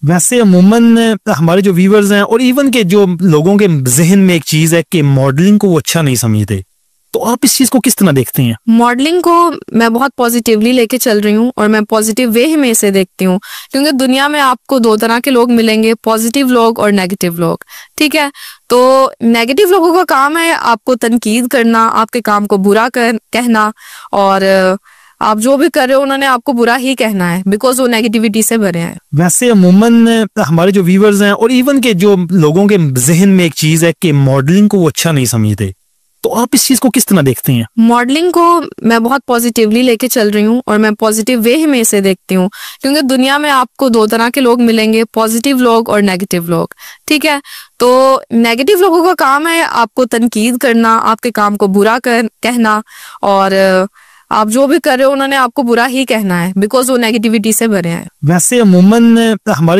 वैसे अमूमन हमारे जो व्यूअर्स हैं और इवन के जो लोगों के जहन में एक चीज है कि मॉडलिंग को वो अच्छा नहीं समझते, तो आप इस चीज को किस तरह देखते हैं? मॉडलिंग को मैं बहुत पॉजिटिवली लेके चल रही हूँ और मैं पॉजिटिव वे में इसे देखती हूँ, क्योंकि दुनिया में आपको दो तरह के लोग मिलेंगे, पॉजिटिव लोग और नेगेटिव लोग। ठीक है, तो नेगेटिव लोगों का काम है आपको तनकीद करना, आपके काम को बुरा कहना, और आप जो भी कर रहे हो उन्होंने आपको बुरा ही कहना है, बिकॉज वो नेगेटिविटी से भरे हैं। वैसे अमूमन हमारे जो व्यूअर्स हैं और इवन के जो लोगों के जहन में एक चीज है कि मॉडलिंग को वो अच्छा नहीं समझते, तो आप इस चीज को किस तरह देखते हैं? मॉडलिंग को मैं बहुत पॉजिटिवली लेके चल रही हूँ और मैं पॉजिटिव वे में इसे देखती हूँ, क्योंकि दुनिया में आपको दो तरह के लोग मिलेंगे, पॉजिटिव लोग और नेगेटिव लोग। ठीक है, तो नेगेटिव लोगों का काम है आपको तनकीद करना, आपके काम को बुरा कहना, और आप जो भी कर रहे हो उन्होंने आपको बुरा ही कहना है, बिकॉज वो नेगेटिविटी से भरे हैं। वैसे अमूमन हमारे